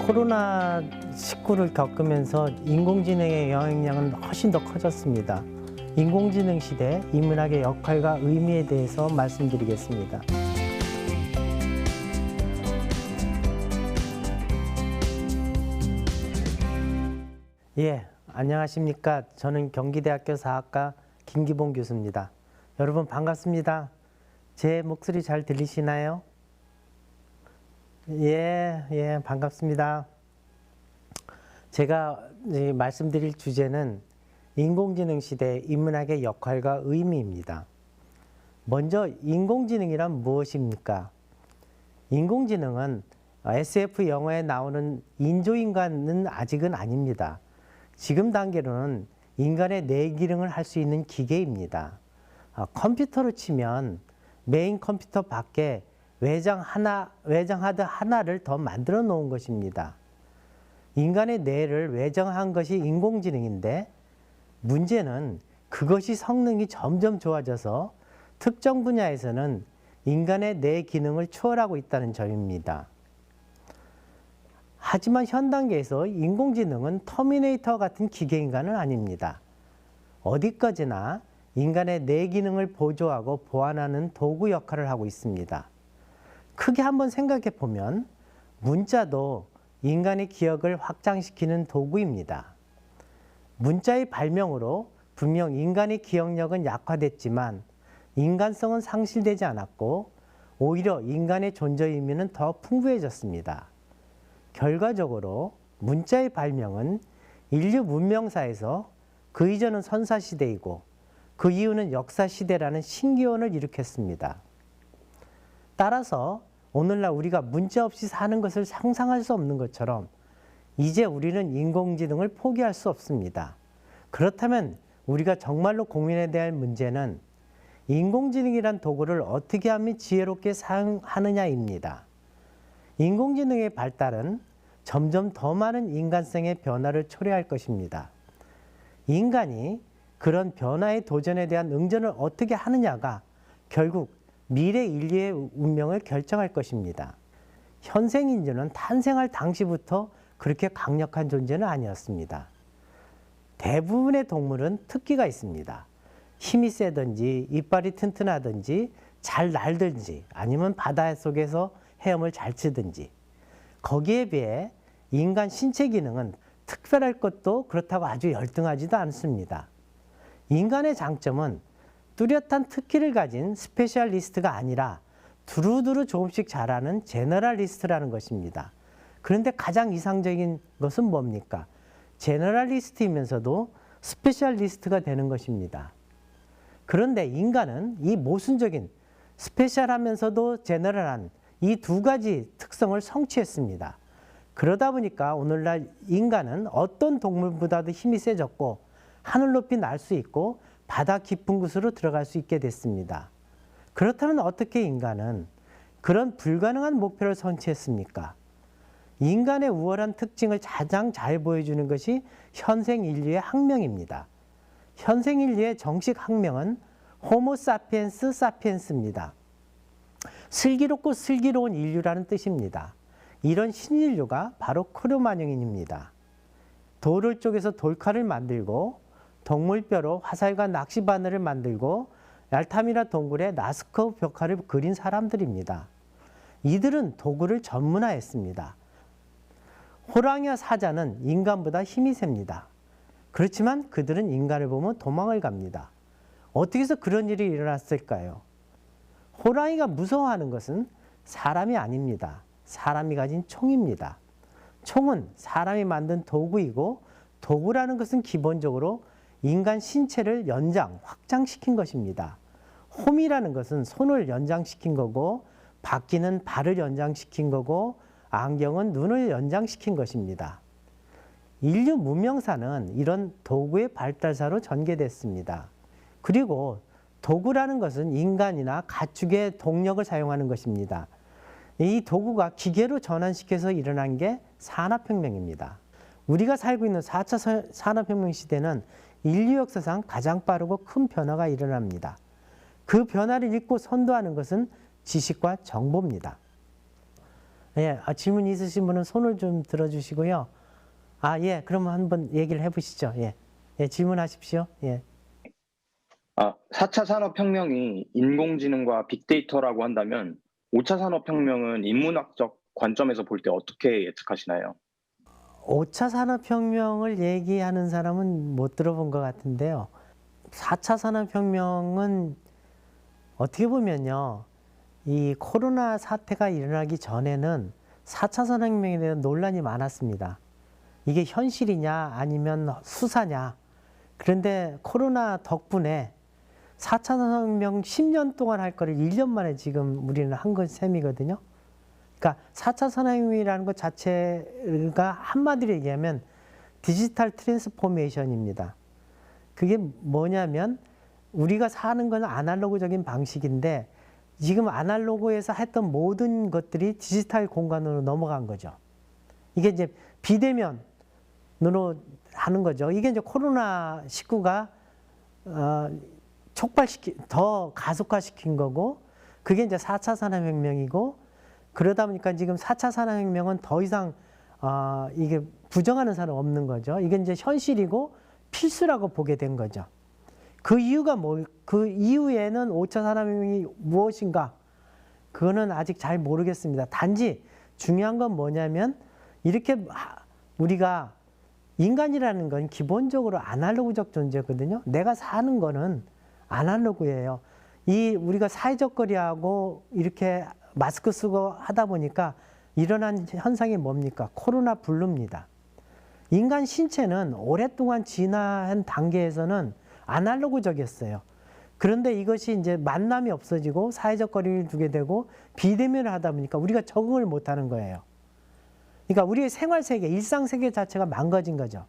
코로나19를 겪으면서 인공지능의 영향력은 훨씬 더 커졌습니다. 인공지능 시대 인문학의 역할과 의미에 대해서 말씀드리겠습니다. 안녕하십니까. 저는 경기대학교 사학과 김기봉 교수입니다. 여러분 반갑습니다. 제 목소리 잘 들리시나요? 반갑습니다. 제가 말씀드릴 주제는 인공지능 시대 인문학의 역할과 의미입니다. 먼저 인공지능이란 무엇입니까? 인공지능은 SF 영화에 나오는 인조인간은 아직은 아닙니다. 지금 단계로는 인간의 뇌기능을 할 수 있는 기계입니다. 컴퓨터로 치면 메인 컴퓨터 밖에 외장하드 하나를 더 만들어 놓은 것입니다. 인간의 뇌를 외장한 것이 인공지능인데 문제는 그것이 성능이 점점 좋아져서 특정 분야에서는 인간의 뇌 기능을 초월하고 있다는 점입니다. 하지만 현 단계에서 인공지능은 터미네이터 같은 기계인간은 아닙니다. 어디까지나 인간의 뇌 기능을 보조하고 보완하는 도구 역할을 하고 있습니다. 크게 한번 생각해 보면 문자도 인간의 기억을 확장시키는 도구입니다. 문자의 발명으로 분명 인간의 기억력은 약화됐지만 인간성은 상실되지 않았고 오히려 인간의 존재 의미는 더 풍부해졌습니다. 결과적으로 문자의 발명은 인류 문명사에서 그 이전은 선사시대이고 그 이후는 역사시대라는 신기원을 일으켰습니다. 따라서 오늘날 우리가 문자 없이 사는 것을 상상할 수 없는 것처럼 이제 우리는 인공지능을 포기할 수 없습니다. 그렇다면 우리가 정말로 고민해야 될 문제는 인공지능이란 도구를 어떻게 하면 지혜롭게 사용하느냐입니다. 인공지능의 발달은 점점 더 많은 인간성의 변화를 초래할 것입니다. 인간이 그런 변화의 도전에 대한 응전을 어떻게 하느냐가 결국 미래 인류의 운명을 결정할 것입니다. 현생 인류는 탄생할 당시부터 그렇게 강력한 존재는 아니었습니다. 대부분의 동물은 특기가 있습니다. 힘이 세든지 이빨이 튼튼하든지 잘 날든지 아니면 바다 속에서 헤엄을 잘 치든지 거기에 비해 인간 신체 기능은 특별할 것도 그렇다고 아주 열등하지도 않습니다. 인간의 장점은 뚜렷한 특기를 가진 스페셜리스트가 아니라 두루두루 조금씩 잘하는 제너럴리스트라는 것입니다. 그런데 가장 이상적인 것은 뭡니까? 제너럴리스트이면서도 스페셜리스트가 되는 것입니다. 그런데 인간은 이 모순적인 스페셜하면서도 제너럴한 이 두 가지 특성을 성취했습니다. 그러다 보니까 오늘날 인간은 어떤 동물보다도 힘이 세졌고 하늘 높이 날 수 있고 바다 깊은 곳으로 들어갈 수 있게 됐습니다. 그렇다면 어떻게 인간은 그런 불가능한 목표를 성취했습니까? 인간의 우월한 특징을 가장 잘 보여주는 것이 현생 인류의 학명입니다. 현생 인류의 정식 학명은 호모 사피엔스 사피엔스입니다. 슬기롭고 슬기로운 인류라는 뜻입니다. 이런 신인류가 바로 크로마뇽인입니다. 돌을 쪼개서 돌칼을 만들고 동물뼈로 화살과 낚시 바늘을 만들고 얄탐이나 동굴에 나스커 벽화를 그린 사람들입니다. 이들은 도구를 전문화했습니다. 호랑이와 사자는 인간보다 힘이 셉니다. 그렇지만 그들은 인간을 보면 도망을 갑니다. 어떻게 해서 그런 일이 일어났을까요? 호랑이가 무서워하는 것은 사람이 아닙니다. 사람이 가진 총입니다. 총은 사람이 만든 도구이고 도구라는 것은 기본적으로 인간 신체를 확장시킨 것입니다. 홈이라는 것은 손을 연장시킨 거고 바퀴는 발을 연장시킨 거고 안경은 눈을 연장시킨 것입니다. 인류 문명사는 이런 도구의 발달사로 전개됐습니다. 그리고 도구라는 것은 인간이나 가축의 동력을 사용하는 것입니다. 이 도구가 기계로 전환시켜서 일어난 게 산업혁명입니다. 우리가 살고 있는 4차 산업혁명 시대는 인류 역사상 가장 빠르고 큰 변화가 일어납니다. 그 변화를 읽고 선도하는 것은 지식과 정보입니다. 예, 질문 있으신 분은 손을 좀 들어주시고요. 예, 그러면 한번 얘기를 해보시죠. 예, 예, 질문하십시오. 예. 4차 산업혁명이 인공지능과 빅데이터라고 한다면 5차 산업혁명은 인문학적 관점에서 볼 때 어떻게 예측하시나요? 5차 산업혁명을 얘기하는 사람은 못 들어본 것 같은데요. 4차 산업혁명은 어떻게 보면요. 이 코로나 사태가 일어나기 전에는 4차 산업혁명에 대한 논란이 많았습니다. 이게 현실이냐 아니면 수사냐. 그런데 코로나 덕분에 4차 산업혁명 10년 동안 할 거를 1년 만에 지금 우리는 한 건 셈이거든요. 그러니까 4차 산업혁명이라는 것 자체가 한마디로 얘기하면 디지털 트랜스포메이션입니다. 그게 뭐냐면 우리가 사는 건 아날로그적인 방식인데 지금 아날로그에서 했던 모든 것들이 디지털 공간으로 넘어간 거죠. 이게 이제 비대면으로 하는 거죠. 이게 이제 코로나19가 더 가속화시킨 거고, 그게 이제 4차 산업혁명이고, 그러다 보니까 지금 4차 산업혁명은 더 이상 이게 부정하는 사람 없는 거죠. 이게 이제 현실이고 필수라고 보게 된 거죠. 그 이유가 그 이후에는 5차 산업혁명이 무엇인가? 그거는 아직 잘 모르겠습니다. 단지 중요한 건 뭐냐면 이렇게 우리가 인간이라는 건 기본적으로 아날로그적 존재거든요. 내가 사는 거는 아날로그예요. 우리가 사회적 거리하고 이렇게 마스크 쓰고 하다 보니까 일어난 현상이 뭡니까? 코로나 블루입니다. 인간 신체는 오랫동안 진화한 단계에서는 아날로그적이었어요. 그런데 이것이 이제 만남이 없어지고 사회적 거리를 두게 되고 비대면을 하다 보니까 우리가 적응을 못 하는 거예요. 그러니까 우리의 생활 세계, 일상 세계 자체가 망가진 거죠.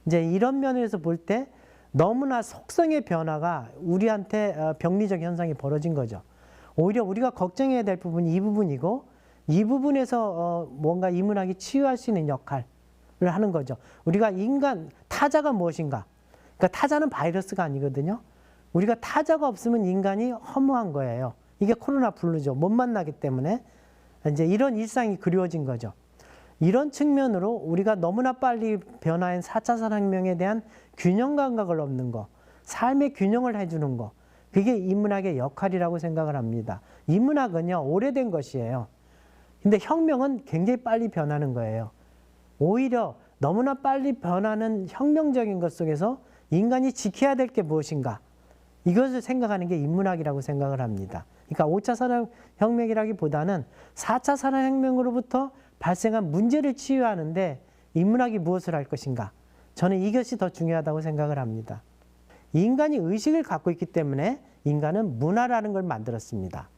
이제 이런 면에서 볼 때 너무나 속성의 변화가 우리한테 병리적 현상이 벌어진 거죠. 오히려 우리가 걱정해야 될 부분이 이 부분이고, 이 부분에서 뭔가 인문학이 치유할 수 있는 역할을 하는 거죠. 우리가 타자가 무엇인가? 그러니까 타자는 바이러스가 아니거든요. 우리가 타자가 없으면 인간이 허무한 거예요. 이게 코로나 블루죠. 못 만나기 때문에 이제 이런 일상이 그리워진 거죠. 이런 측면으로 우리가 너무나 빨리 변화한 4차 산업혁명에 대한 균형 감각을 얻는 거, 삶의 균형을 해주는 거, 그게 인문학의 역할이라고 생각을 합니다. 인문학은요, 오래된 것이에요. 근데 혁명은 굉장히 빨리 변하는 거예요. 오히려 너무나 빨리 변하는 혁명적인 것 속에서 인간이 지켜야 될 게 무엇인가, 이것을 생각하는 게 인문학이라고 생각을 합니다. 그러니까 5차 산업혁명이라기보다는 4차 산업혁명으로부터 발생한 문제를 치유하는데 인문학이 무엇을 할 것인가, 저는 이것이 더 중요하다고 생각을 합니다. 인간이 의식을 갖고 있기 때문에 인간은 문화라는 걸 만들었습니다.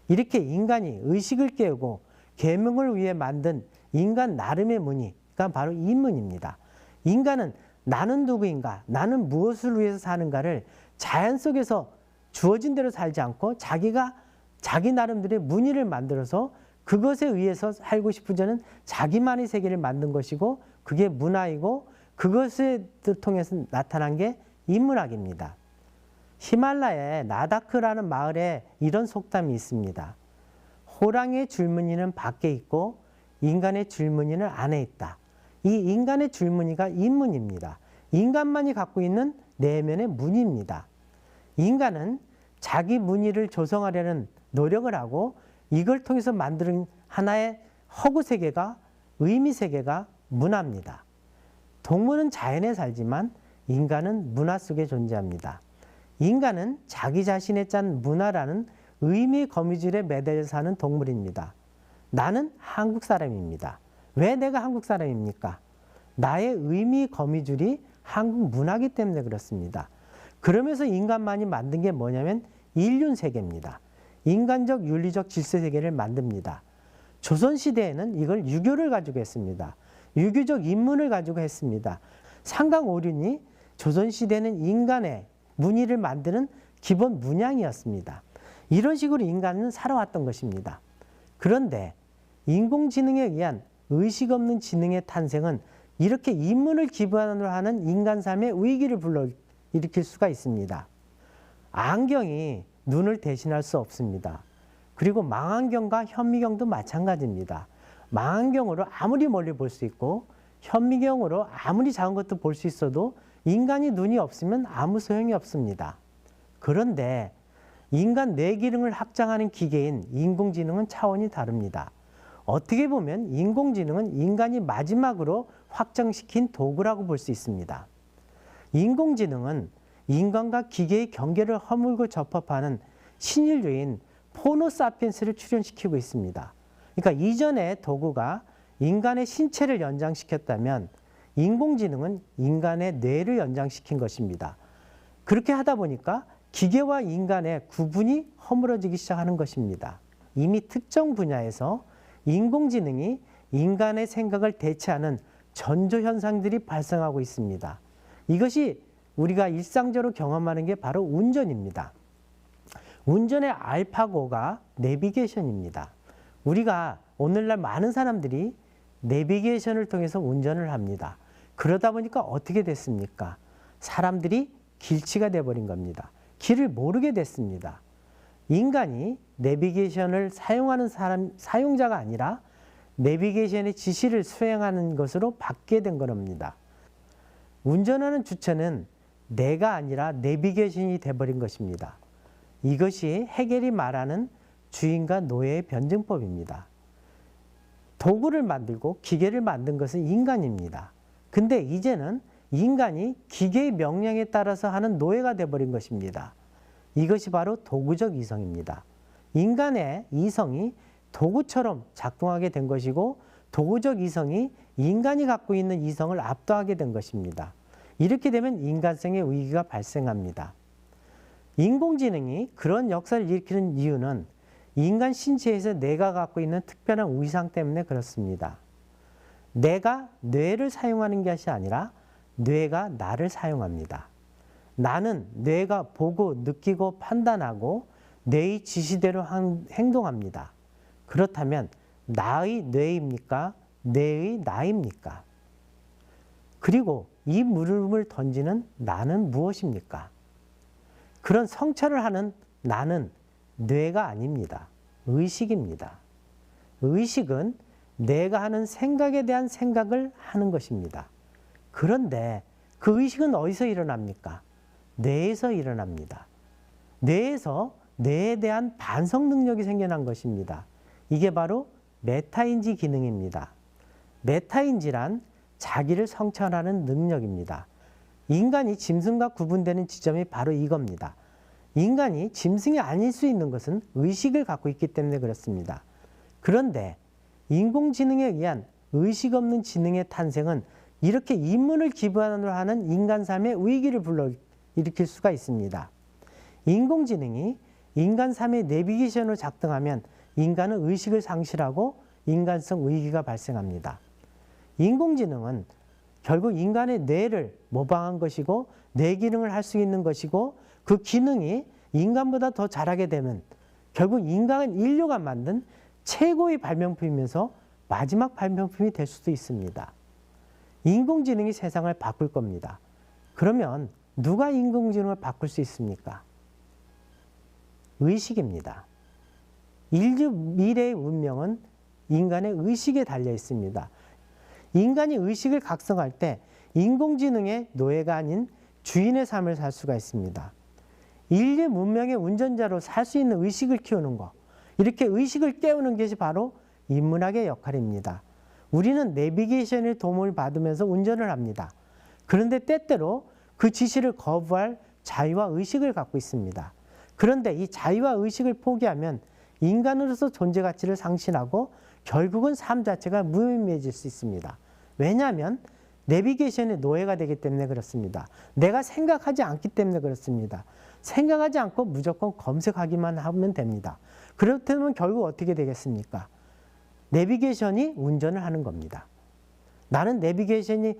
이렇게 인간이 의식을 깨우고 계명을 위해 만든 인간 나름의 문의가 바로 인문입니다. 인간은 나는 누구인가, 나는 무엇을 위해서 사는가를 자연 속에서 주어진 대로 살지 않고 자기 나름대로의 문의를 만들어서 그것에 의해서 살고 싶은 자는 자기만의 세계를 만든 것이고, 그게 문화이고, 그것을 통해서 나타난 게 인문학입니다. 히말라야의 나다크라는 마을에 이런 속담이 있습니다. 호랑이의 줄무늬는 밖에 있고 인간의 줄무늬는 안에 있다. 이 인간의 줄무늬가 인문입니다. 인간만이 갖고 있는 내면의 무늬입니다. 인간은 자기 무늬를 조성하려는 노력을 하고 이걸 통해서 만드는 하나의 허구 세계가, 의미 세계가 문화입니다. 동물은 자연에 살지만 인간은 문화 속에 존재합니다. 인간은 자기 자신의 짠 문화라는 의미 거미줄에 매달려 사는 동물입니다. 나는 한국 사람입니다. 왜 내가 한국 사람입니까? 나의 의미 거미줄이 한국 문화이기 때문에 그렇습니다. 그러면서 인간만이 만든 게 뭐냐면 인륜 세계입니다. 인간적 윤리적 질서 세계를 만듭니다. 조선시대에는 이걸 유교를 가지고 했습니다. 유교적 인문을 가지고 했습니다. 상강오륜이 조선시대는 인간의 문의를 만드는 기본 문양이었습니다. 이런 식으로 인간은 살아왔던 것입니다. 그런데 인공지능에 의한 의식 없는 지능의 탄생은 이렇게 인문을 기반으로 하는 인간 삶의 위기를 불러일으킬 수가 있습니다. 안경이 눈을 대신할 수 없습니다. 그리고 망원경과 현미경도 마찬가지입니다. 망원경으로 아무리 멀리 볼 수 있고 현미경으로 아무리 작은 것도 볼 수 있어도 인간이 눈이 없으면 아무 소용이 없습니다. 그런데 인간 뇌 기능을 확장하는 기계인 인공지능은 차원이 다릅니다. 어떻게 보면 인공지능은 인간이 마지막으로 확장시킨 도구라고 볼 수 있습니다. 인공지능은 인간과 기계의 경계를 허물고 접합하는 신인류인 호모사피엔스를 출현시키고 있습니다. 그러니까 이전의 도구가 인간의 신체를 연장시켰다면 인공지능은 인간의 뇌를 연장시킨 것입니다. 그렇게 하다 보니까 기계와 인간의 구분이 허물어지기 시작하는 것입니다. 이미 특정 분야에서 인공지능이 인간의 생각을 대체하는 전조현상들이 발생하고 있습니다. 이것이 우리가 일상적으로 경험하는 게 바로 운전입니다. 운전의 알파고가 내비게이션입니다. 우리가 오늘날 많은 사람들이 내비게이션을 통해서 운전을 합니다. 그러다 보니까 어떻게 됐습니까? 사람들이 길치가 돼버린 겁니다. 길을 모르게 됐습니다. 인간이 내비게이션을 사용하는 사용자가 아니라 내비게이션의 지시를 수행하는 것으로 바뀌게 된 겁니다. 운전하는 주체는 내가 아니라 내비게이션이 돼버린 것입니다. 이것이 해겔이 말하는 주인과 노예의 변증법입니다. 도구를 만들고 기계를 만든 것은 인간입니다. 근데 이제는 인간이 기계의 명령에 따라서 하는 노예가 돼버린 것입니다. 이것이 바로 도구적 이성입니다. 인간의 이성이 도구처럼 작동하게 된 것이고 도구적 이성이 인간이 갖고 있는 이성을 압도하게 된 것입니다. 이렇게 되면 인간성의 위기가 발생합니다. 인공지능이 그런 역사를 일으키는 이유는 인간 신체에서 뇌가 갖고 있는 특별한 위상 때문에 그렇습니다. 내가 뇌를 사용하는 것이 아니라 뇌가 나를 사용합니다. 나는 뇌가 보고 느끼고 판단하고 뇌의 지시대로 행동합니다. 그렇다면 나의 뇌입니까? 뇌의 나입니까? 그리고 이 물음을 던지는 나는 무엇입니까? 그런 성찰을 하는 나는 뇌가 아닙니다. 의식입니다. 의식은 내가 하는 생각에 대한 생각을 하는 것입니다. 그런데 그 의식은 어디서 일어납니까? 뇌에서 일어납니다. 뇌에서 뇌에 대한 반성 능력이 생겨난 것입니다. 이게 바로 메타인지 기능입니다. 메타인지란 자기를 성찰하는 능력입니다. 인간이 짐승과 구분되는 지점이 바로 이겁니다. 인간이 짐승이 아닐 수 있는 것은 의식을 갖고 있기 때문에 그렇습니다. 그런데 인공지능에 의한 의식 없는 지능의 탄생은 이렇게 인문을 기반으로 하는 인간 삶의 위기를 불러일으킬 수가 있습니다. 인공지능이 인간 삶의 내비게이션으로 작동하면 인간은 의식을 상실하고 인간성 위기가 발생합니다. 인공지능은 결국 인간의 뇌를 모방한 것이고 뇌 기능을 할 수 있는 것이고 그 기능이 인간보다 더 잘하게 되면 결국 인간은 인류가 만든 최고의 발명품이면서 마지막 발명품이 될 수도 있습니다. 인공지능이 세상을 바꿀 겁니다. 그러면 누가 인공지능을 바꿀 수 있습니까? 의식입니다. 인류 미래의 운명은 인간의 의식에 달려 있습니다. 인간이 의식을 각성할 때 인공지능의 노예가 아닌 주인의 삶을 살 수가 있습니다. 인류 문명의 운전자로 살 수 있는 의식을 키우는 것, 이렇게 의식을 깨우는 것이 바로 인문학의 역할입니다. 우리는 내비게이션의 도움을 받으면서 운전을 합니다. 그런데 때때로 그 지시를 거부할 자유와 의식을 갖고 있습니다. 그런데 이 자유와 의식을 포기하면 인간으로서 존재 가치를 상실하고 결국은 삶 자체가 무의미해질 수 있습니다. 왜냐하면 내비게이션의 노예가 되기 때문에 그렇습니다. 내가 생각하지 않기 때문에 그렇습니다. 생각하지 않고 무조건 검색하기만 하면 됩니다. 그렇다면 결국 어떻게 되겠습니까? 내비게이션이 운전을 하는 겁니다. 나는 내비게이션이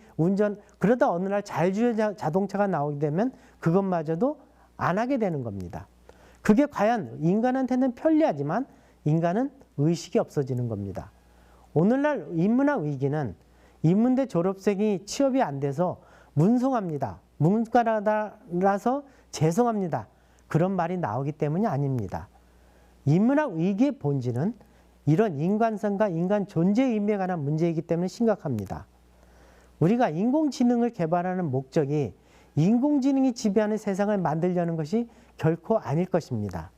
그러다 어느 날 자율주행 자동차가 나오게 되면 그것마저도 안 하게 되는 겁니다. 그게 과연 인간한테는 편리하지만 인간은 의식이 없어지는 겁니다. 오늘날 인문학 위기는 인문대 졸업생이 취업이 안 돼서 문송합니다. 문과라서 죄송합니다. 그런 말이 나오기 때문이 아닙니다. 인문학 위기의 본질은 이런 인간성과 인간 존재의 의미에 관한 문제이기 때문에 심각합니다. 우리가 인공지능을 개발하는 목적이 인공지능이 지배하는 세상을 만들려는 것이 결코 아닐 것입니다.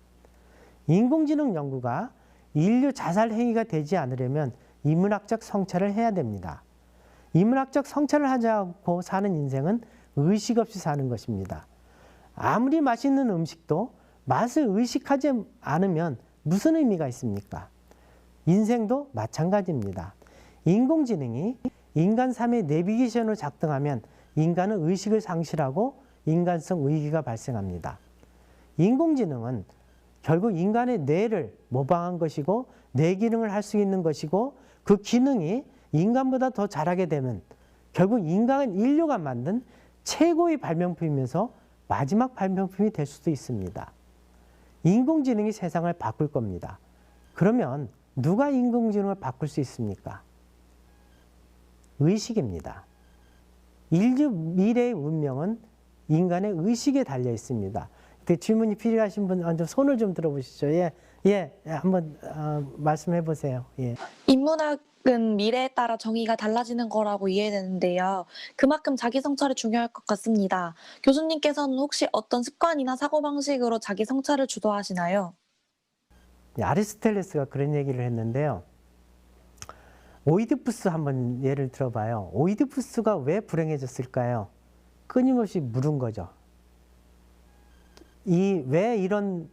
인공지능 연구가 인류 자살 행위가 되지 않으려면 인문학적 성찰을 해야 됩니다. 인문학적 성찰을 하지 않고 사는 인생은 의식 없이 사는 것입니다. 아무리 맛있는 음식도 맛을 의식하지 않으면 무슨 의미가 있습니까? 인생도 마찬가지입니다. 인공지능이 인간 삶의 내비게이션으로 작동하면 인간은 의식을 상실하고 인간성 위기가 발생합니다. 인공지능은 결국 인간의 뇌를 모방한 것이고 뇌 기능을 할 수 있는 것이고 그 기능이 인간보다 더 잘하게 되면 결국 인류가 만든 최고의 발명품이면서 마지막 발명품이 될 수도 있습니다. 인공지능이 세상을 바꿀 겁니다. 그러면 누가 인공지능을 바꿀 수 있습니까? 의식입니다. 인류 미래의 운명은 인간의 의식에 달려 있습니다. 질문이 필요하신 분 먼저 손을 좀 들어보시죠. 한번 말씀해 보세요. 예. 인문학은 미래에 따라 정의가 달라지는 거라고 이해되는데요. 그만큼 자기 성찰이 중요할 것 같습니다. 교수님께서는 혹시 어떤 습관이나 사고방식으로 자기 성찰을 주도하시나요? 아리스토텔레스가 그런 얘기를 했는데요. 오이디푸스 한번 예를 들어봐요. 오이디푸스가 왜 불행해졌을까요? 끊임없이 물은 거죠. 왜 이런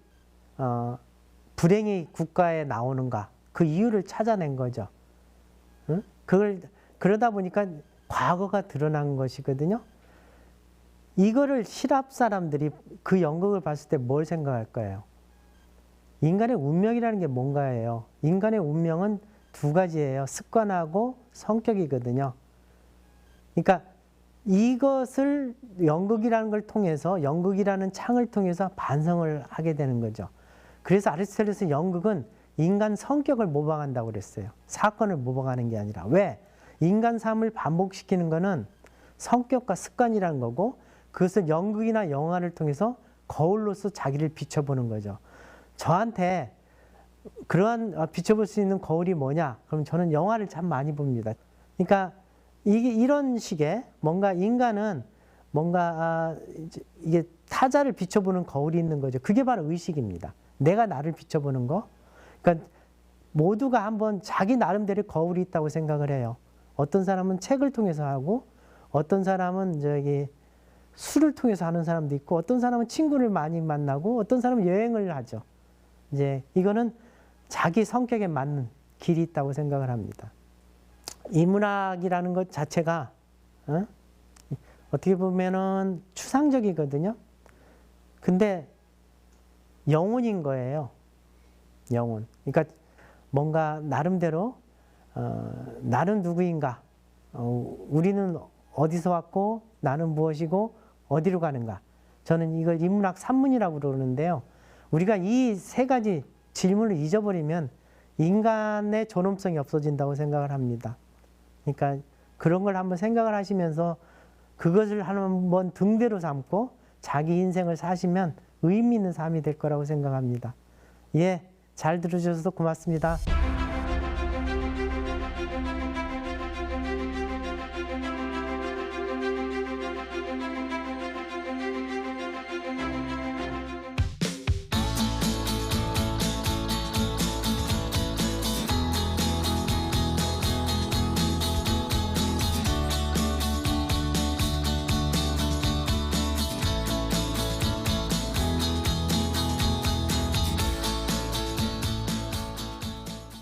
불행이 국가에 나오는가? 그 이유를 찾아낸 거죠. 응? 그러다 보니까 과거가 드러난 것이거든요. 이거를 실합 사람들이 그 연극을 봤을 때 뭘 생각할 거예요? 인간의 운명이라는 게 뭔가예요? 인간의 운명은 두 가지예요. 습관하고 성격이거든요. 그러니까 이것을 연극이라는 걸 통해서, 연극이라는 창을 통해서 반성을 하게 되는 거죠. 그래서 아리스토텔레스 연극은 인간 성격을 모방한다고 그랬어요. 사건을 모방하는 게 아니라. 왜? 인간 삶을 반복시키는 거는 성격과 습관이라는 거고, 그것을 연극이나 영화를 통해서 거울로서 자기를 비춰보는 거죠. 저한테 그러한 비춰볼 수 있는 거울이 뭐냐? 그럼 저는 영화를 참 많이 봅니다. 그러니까 이런 식의 뭔가 인간은 뭔가 이게 타자를 비춰보는 거울이 있는 거죠. 그게 바로 의식입니다. 내가 나를 비춰보는 거. 그러니까 모두가 한번 자기 나름대로 거울이 있다고 생각을 해요. 어떤 사람은 책을 통해서 하고, 어떤 사람은 술을 통해서 하는 사람도 있고, 어떤 사람은 친구를 많이 만나고, 어떤 사람은 여행을 하죠. 이거는 자기 성격에 맞는 길이 있다고 생각을 합니다. 인문학이라는 것 자체가 어떻게 보면은 추상적이거든요. 근데 영혼인 거예요. 영혼. 그러니까 뭔가 나름대로 나는 누구인가? 우리는 어디서 왔고 나는 무엇이고 어디로 가는가? 저는 이걸 인문학 산문이라고 그러는데요. 우리가 이 세 가지 질문을 잊어버리면 인간의 존엄성이 없어진다고 생각을 합니다. 그러니까 그런 걸 한번 생각을 하시면서 그것을 한번 등대로 삼고 자기 인생을 사시면 의미 있는 삶이 될 거라고 생각합니다. 잘 들어주셔서 고맙습니다.